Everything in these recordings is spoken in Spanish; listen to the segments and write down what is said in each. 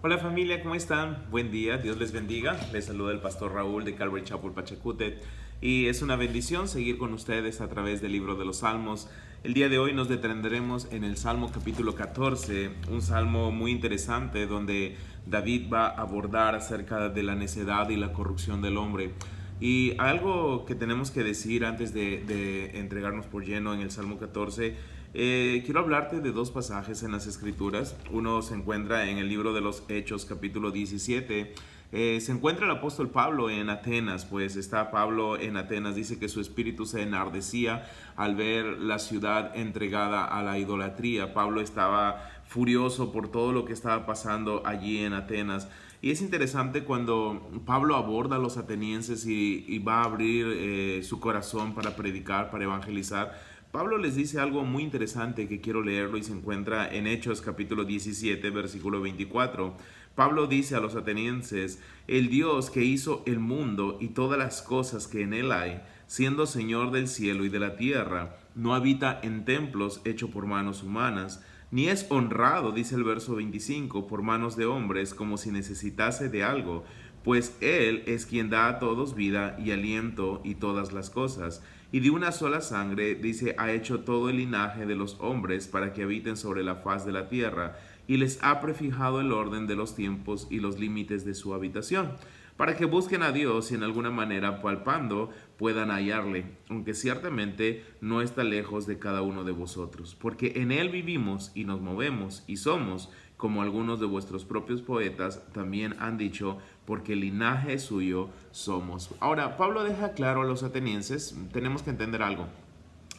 Hola familia, ¿cómo están? Buen día, Dios les bendiga. Les saluda el pastor Raúl de Calvary Chapel Pachacútec y es una bendición seguir con ustedes a través del libro de los Salmos. El día de hoy nos detendremos en el Salmo capítulo 14, un salmo muy interesante donde David va a abordar acerca de la necedad y la corrupción del hombre. Y algo que tenemos que decir antes de entregarnos por lleno en el Salmo 14, quiero hablarte de dos pasajes en las Escrituras. Uno se encuentra en el libro de los Hechos, capítulo 17. Se encuentra el apóstol Pablo en Atenas, pues está Pablo en Atenas, dice que su espíritu se enardecía al ver la ciudad entregada a la idolatría. Pablo estaba furioso por todo lo que estaba pasando allí en Atenas. Y es interesante cuando Pablo aborda a los atenienses y va a abrir su corazón para predicar, para evangelizar. Pablo les dice algo muy interesante que quiero leerlo y se encuentra en Hechos capítulo 17, versículo 24. Pablo dice a los atenienses: el Dios que hizo el mundo y todas las cosas que en él hay, siendo Señor del cielo y de la tierra, no habita en templos hechos por manos humanas, ni es honrado, dice el verso 25, por manos de hombres, como si necesitase de algo, pues Él es quien da a todos vida y aliento y todas las cosas. Y de una sola sangre, dice, ha hecho todo el linaje de los hombres para que habiten sobre la faz de la tierra, y les ha prefijado el orden de los tiempos y los límites de su habitación, para que busquen a Dios y en alguna manera palpando puedan hallarle, aunque ciertamente no está lejos de cada uno de vosotros, porque en Él vivimos y nos movemos y somos, como algunos de vuestros propios poetas también han dicho, porque el linaje suyo somos. Ahora, Pablo deja claro a los atenienses, tenemos que entender algo.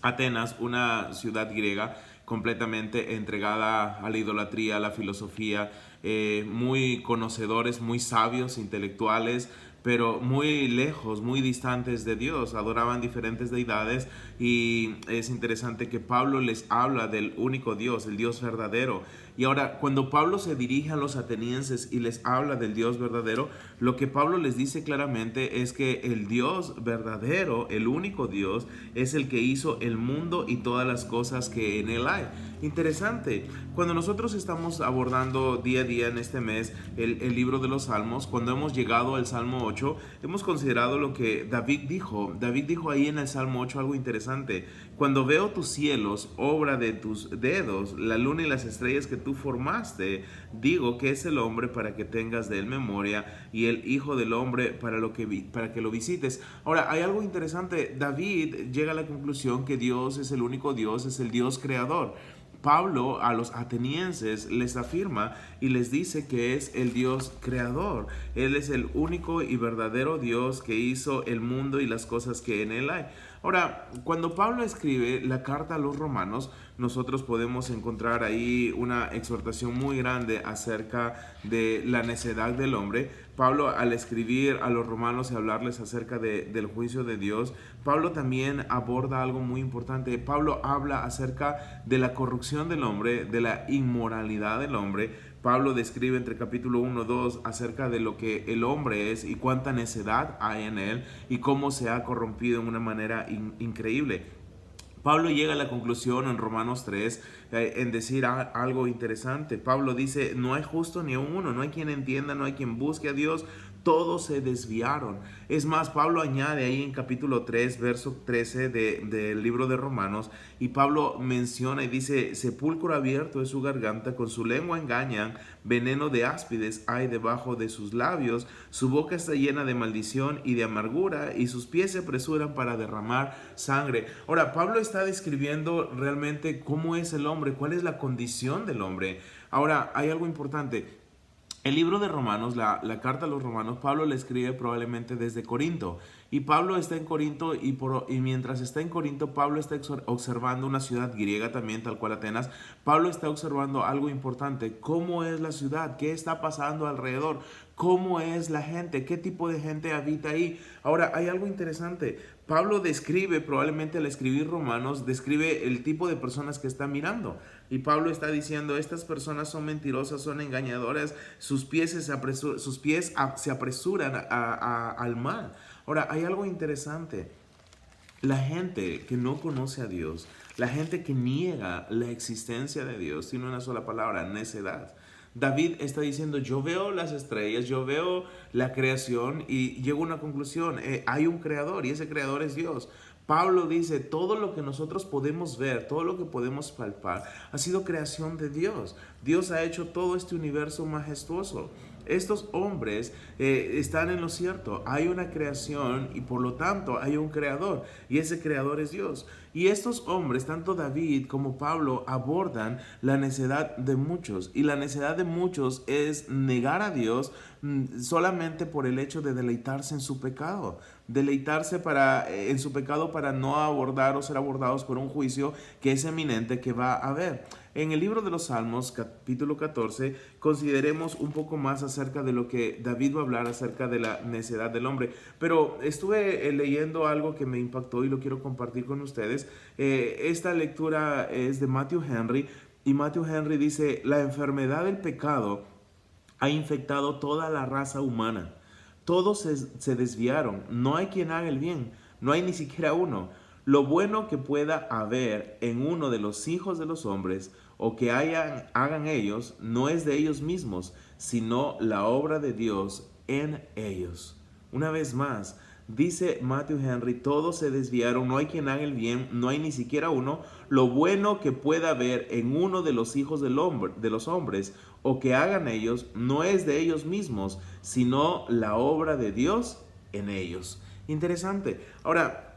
Atenas, una ciudad griega completamente entregada a la idolatría, a la filosofía, muy conocedores, muy sabios, intelectuales, pero muy lejos, muy distantes de Dios, adoraban diferentes deidades. Y es interesante que Pablo les habla del único Dios, el Dios verdadero. Y ahora, cuando Pablo se dirige a los atenienses y les habla del Dios verdadero, lo que Pablo les dice claramente es que el Dios verdadero, el único Dios, es el que hizo el mundo y todas las cosas que en él hay. Interesante, cuando nosotros estamos abordando día a día en este mes el libro de los Salmos, cuando hemos llegado al Salmo 8, hemos considerado lo que David dijo. David dijo ahí en el Salmo 8 algo interesante: cuando veo tus cielos, obra de tus dedos, la luna y las estrellas que tú formaste, digo que es el hombre para que tengas de él memoria y el hijo del hombre para que lo visites. Ahora, hay algo interesante. David llega a la conclusión que Dios es el único Dios, es el Dios creador. Pablo a los atenienses les afirma y les dice que es el Dios creador. Él es el único y verdadero Dios que hizo el mundo y las cosas que en él hay. Ahora, cuando Pablo escribe la carta a los romanos, nosotros podemos encontrar ahí una exhortación muy grande acerca de la necedad del hombre. Pablo, al escribir a los romanos y hablarles acerca del juicio de Dios, Pablo también aborda algo muy importante. Pablo habla acerca de la corrupción del hombre, de la inmoralidad del hombre. Pablo describe entre capítulo 1 y 2 acerca de lo que el hombre es y cuánta necedad hay en él y cómo se ha corrompido de una manera increíble. Pablo llega a la conclusión en Romanos 3 en decir algo interesante. Pablo dice: no hay justo ni uno, no hay quien entienda, no hay quien busque a Dios, todos se desviaron. Es más, Pablo añade ahí en capítulo 3, verso 13 del libro de Romanos, y Pablo menciona y dice: sepulcro abierto es su garganta, con su lengua engañan, veneno de áspides hay debajo de sus labios, su boca está llena de maldición y de amargura, y sus pies se apresuran para derramar sangre. Ahora, Pablo está describiendo realmente cómo es el hombre, cuál es la condición del hombre. Ahora, hay algo importante. El libro de Romanos, la carta a los romanos, Pablo le escribe probablemente desde Corinto. Y Pablo está en Corinto y mientras está en Corinto, Pablo está observando una ciudad griega también, tal cual Atenas. Pablo está observando algo importante: cómo es la ciudad, qué está pasando alrededor, cómo es la gente, qué tipo de gente habita ahí. Ahora, hay algo interesante. Pablo describe, probablemente al escribir Romanos, describe el tipo de personas que está mirando. Y Pablo está diciendo: estas personas son mentirosas, son engañadoras, sus pies se apresuran al mal. Ahora, hay algo interesante. La gente que no conoce a Dios, la gente que niega la existencia de Dios, tiene una sola palabra: necedad. David está diciendo, yo veo las estrellas, yo veo la creación y llego a una conclusión, hay un creador y ese creador es Dios. Pablo dice, todo lo que nosotros podemos ver, todo lo que podemos palpar, ha sido creación de Dios. Dios ha hecho todo este universo majestuoso. Estos hombres están en lo cierto. Hay una creación y por lo tanto hay un creador. Y ese creador es Dios. Y estos hombres, tanto David como Pablo, abordan la necedad de muchos. Y la necedad de muchos es negar a Dios solamente por el hecho de deleitarse en su pecado. Deleitarse en su pecado para no abordar o ser abordados por un juicio que es eminente que va a haber. En el libro de los Salmos, capítulo 14, consideremos un poco más acerca de lo que David va a hablar acerca de la necedad del hombre. Pero estuve leyendo algo que me impactó y lo quiero compartir con ustedes. Esta lectura es de Matthew Henry y Matthew Henry dice, la enfermedad del pecado ha infectado toda la raza humana. Todos se desviaron, no hay quien haga el bien, no hay ni siquiera uno. Lo bueno que pueda haber en uno de los hijos de los hombres o que hagan ellos no es de ellos mismos, sino la obra de Dios en ellos. Una vez más, dice Matthew Henry, todos se desviaron, no hay quien haga el bien, no hay ni siquiera uno. Lo bueno que pueda haber en uno de los hijos de los hombres o que hagan ellos no es de ellos mismos, sino la obra de Dios en ellos. Interesante. Ahora,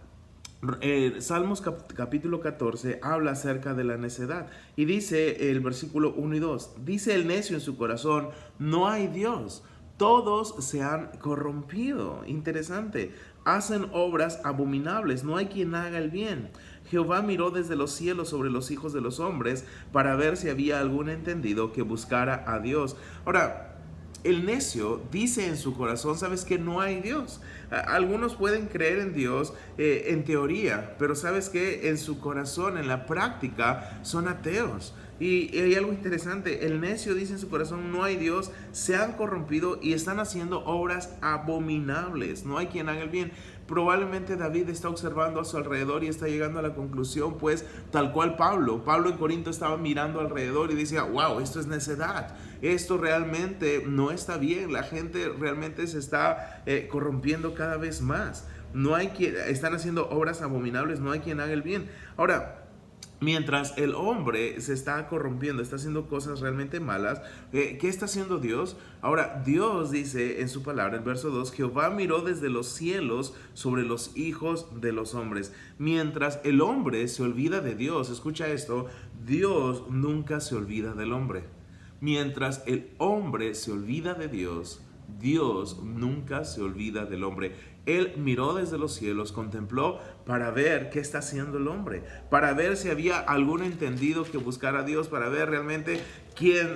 Salmos capítulo 14 habla acerca de la necedad y dice el versículo 1 y 2, dice el necio en su corazón, no hay Dios, todos se han corrompido. Interesante, hacen obras abominables, no hay quien haga el bien. Jehová miró desde los cielos sobre los hijos de los hombres para ver si había algún entendido que buscara a Dios. Ahora, el necio dice en su corazón, ¿sabes qué? No hay Dios. Algunos pueden creer en Dios en teoría, pero ¿sabes qué? En su corazón, en la práctica, son ateos. Y hay algo interesante, el necio dice en su corazón, no hay Dios, se han corrompido y están haciendo obras abominables, no hay quien haga el bien. Probablemente David está observando a su alrededor y está llegando a la conclusión, pues, tal cual Pablo en Corinto estaba mirando alrededor y decía, wow, esto es necedad, esto realmente no está bien, la gente realmente se está corrompiendo cada vez más, están haciendo obras abominables, no hay quien haga el bien. Ahora, mientras el hombre se está corrompiendo, está haciendo cosas realmente malas, ¿qué está haciendo Dios? Ahora, Dios dice en su palabra, el verso 2, Jehová miró desde los cielos sobre los hijos de los hombres. Mientras el hombre se olvida de Dios, escucha esto, Dios nunca se olvida del hombre. Mientras el hombre se olvida de Dios, Dios nunca se olvida del hombre. Él miró desde los cielos, contempló para ver qué está haciendo el hombre, para ver si había algún entendido que buscara a Dios, para ver realmente quién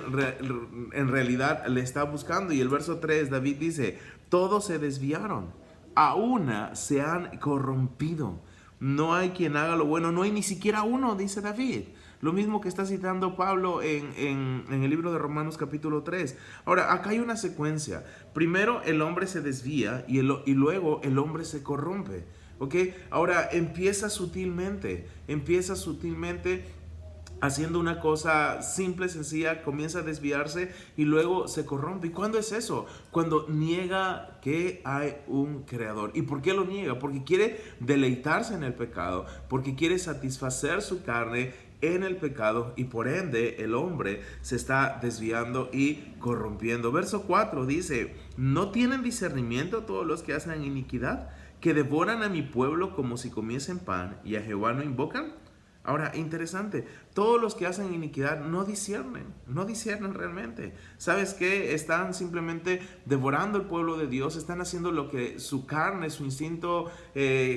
en realidad le está buscando. Y el verso 3, David dice, todos se desviaron, a una se han corrompido. No hay quien haga lo bueno, no hay ni siquiera uno, dice David. Lo mismo que está citando Pablo en el libro de Romanos capítulo 3. Ahora, acá hay una secuencia. Primero el hombre se desvía y luego el hombre se corrompe. ¿Ok? Ahora empieza sutilmente haciendo una cosa simple, sencilla, comienza a desviarse y luego se corrompe. ¿Y cuándo es eso? Cuando niega que hay un creador. ¿Y por qué lo niega? Porque quiere deleitarse en el pecado, porque quiere satisfacer su carne en el pecado y por ende el hombre se está desviando y corrompiendo. Verso 4 dice, ¿no tienen discernimiento todos los que hacen iniquidad, que devoran a mi pueblo como si comiesen pan y a Jehová no invocan? Ahora, interesante, todos los que hacen iniquidad no disciernen realmente. ¿Sabes qué? Están simplemente devorando el pueblo de Dios, están haciendo lo que su carne, su instinto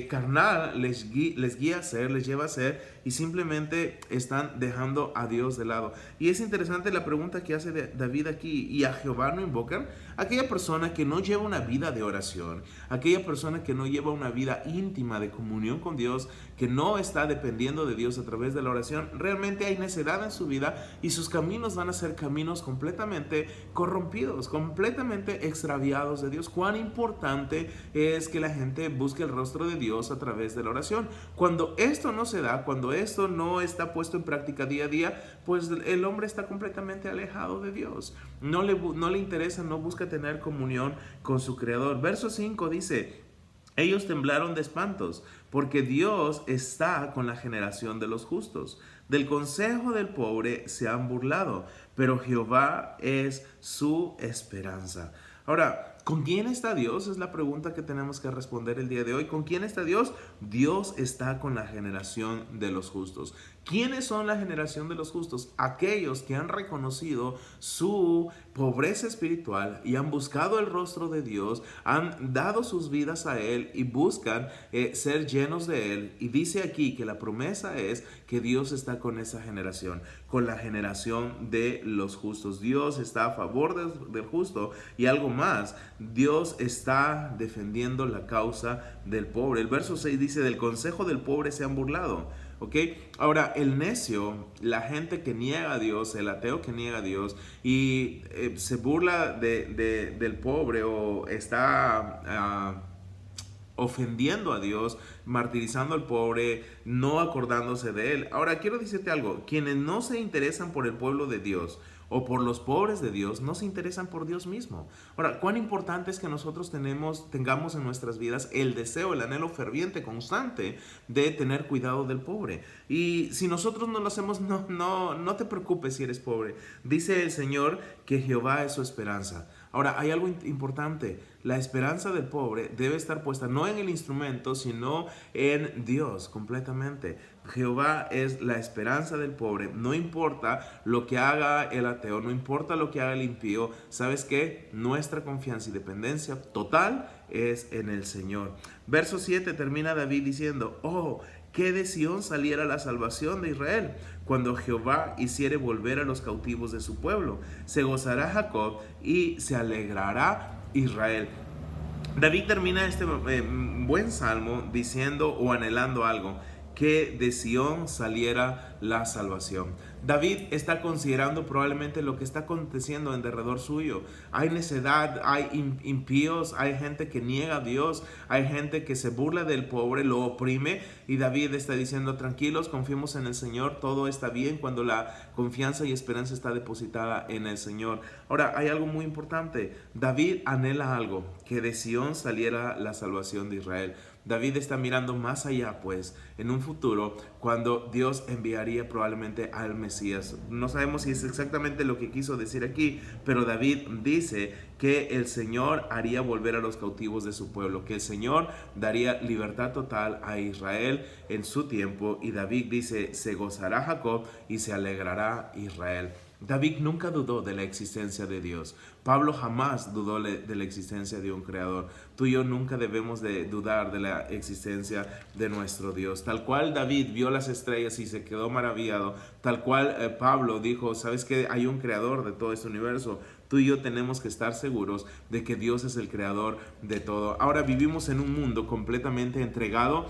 carnal les guía a hacer, les lleva a hacer, y simplemente están dejando a Dios de lado. Y es interesante la pregunta que hace David aquí, ¿y a Jehová no invocan? Aquella persona que no lleva una vida de oración, aquella persona que no lleva una vida íntima de comunión con Dios, que no está dependiendo de Dios a través de la oración, realmente simplemente hay necedad en su vida y sus caminos van a ser caminos completamente corrompidos, completamente extraviados de Dios. Cuán importante es que la gente busque el rostro de Dios a través de la oración. Cuando esto no se da, cuando esto no está puesto en práctica día a día, pues el hombre está completamente alejado de Dios. No le interesa, no busca tener comunión con su Creador. Verso 5 dice: ellos temblaron de espantos, porque Dios está con la generación de los justos. Del consejo del pobre se han burlado, pero Jehová es su esperanza. Ahora, ¿con quién está Dios? Es la pregunta que tenemos que responder el día de hoy. ¿Con quién está Dios? Dios está con la generación de los justos. ¿Quiénes son la generación de los justos? Aquellos que han reconocido su pobreza espiritual y han buscado el rostro de Dios, han dado sus vidas a Él y buscan ser llenos de Él. Y dice aquí que la promesa es que Dios está con esa generación, con la generación de los justos. Dios está a favor del justo y algo más, Dios está defendiendo la causa del pobre. El verso 6 dice: del consejo del pobre se han burlado. ¿Ok? Ahora, el necio, la gente que niega a Dios, el ateo que niega a Dios y se burla del pobre o está ofendiendo a Dios, martirizando al pobre, no acordándose de él. Ahora, quiero decirte algo: quienes no se interesan por el pueblo de Dios o por los pobres de Dios, no se interesan por Dios mismo. Ahora, cuán importante es que nosotros tengamos en nuestras vidas el deseo, el anhelo ferviente, constante de tener cuidado del pobre. Y si nosotros no lo hacemos, no te preocupes si eres pobre. Dice el Señor que Jehová es su esperanza. Ahora, hay algo importante: la esperanza del pobre debe estar puesta no en el instrumento, sino en Dios completamente. Jehová es la esperanza del pobre. No importa lo que haga el ateo, no importa lo que haga el impío. ¿Sabes qué? Nuestra confianza y dependencia total es en el Señor. Verso 7 termina David diciendo: oh, que de Sión saliera la salvación de Israel, cuando Jehová hiciere volver a los cautivos de su pueblo. Se gozará Jacob y se alegrará Israel. David termina este buen salmo diciendo o anhelando algo: que de Sión saliera la salvación. David está considerando probablemente lo que está aconteciendo en derredor suyo. Hay necedad, hay impíos, hay gente que niega a Dios, hay gente que se burla del pobre, lo oprime, y David está diciendo: tranquilos, confiemos en el Señor, todo está bien cuando la confianza y esperanza está depositada en el Señor. Ahora, hay algo muy importante: David anhela algo: que de Sión saliera la salvación de Israel. David está mirando más allá, pues, en un futuro, cuando Dios enviaría probablemente al Mesías. No sabemos si es exactamente lo que quiso decir aquí, pero David dice que el Señor haría volver a los cautivos de su pueblo, que el Señor daría libertad total a Israel en su tiempo. Y David dice: se gozará Jacob y se alegrará Israel. David nunca dudó de la existencia de Dios. Pablo jamás dudó de la existencia de un creador. Tú y yo nunca debemos de dudar de la existencia de nuestro Dios. Tal cual David vio las estrellas y se quedó maravillado, tal cual Pablo dijo: ¿sabes qué? Hay un creador de todo este universo. Tú y yo tenemos que estar seguros de que Dios es el creador de todo. Ahora vivimos en un mundo completamente entregado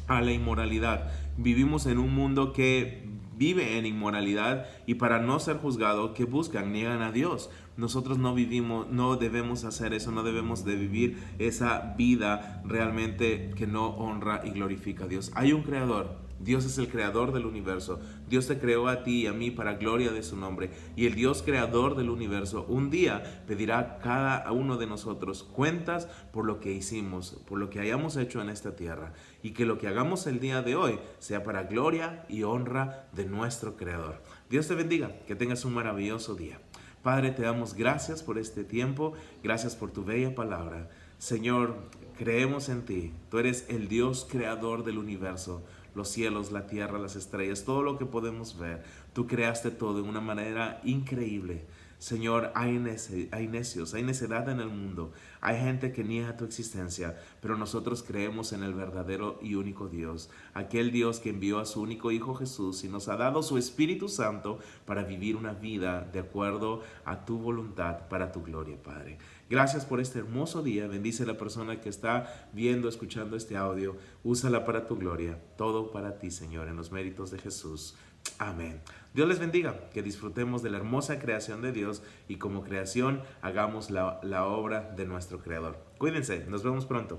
a la inmoralidad. Vivimos en un mundo que vive en inmoralidad, y para no ser juzgado, que buscan, niegan a Dios. Nosotros no debemos hacer eso, no debemos de vivir esa vida realmente que no honra y glorifica a Dios. Hay un creador. Dios es el creador del universo. Dios te creó a ti y a mí para gloria de su nombre. Y el Dios creador del universo un día pedirá a cada uno de nosotros cuentas por lo que hicimos, por lo que hayamos hecho en esta tierra. Y que lo que hagamos el día de hoy sea para gloria y honra de nuestro creador. Dios te bendiga, que tengas un maravilloso día. Padre, te damos gracias por este tiempo, gracias por tu bella palabra. Señor, creemos en ti. Tú eres el Dios creador del universo, los cielos, la tierra, las estrellas, todo lo que podemos ver. Tú creaste todo de una manera increíble. Señor, hay necios, hay necedad en el mundo, hay gente que niega tu existencia, pero nosotros creemos en el verdadero y único Dios, aquel Dios que envió a su único Hijo Jesús y nos ha dado su Espíritu Santo para vivir una vida de acuerdo a tu voluntad, para tu gloria, Padre. Gracias por este hermoso día. Bendice a la persona que está viendo, escuchando este audio. Úsala para tu gloria. Todo para ti, Señor, en los méritos de Jesús. Amén. Dios les bendiga, que disfrutemos de la hermosa creación de Dios y como creación hagamos la obra de nuestro Creador. Cuídense, nos vemos pronto.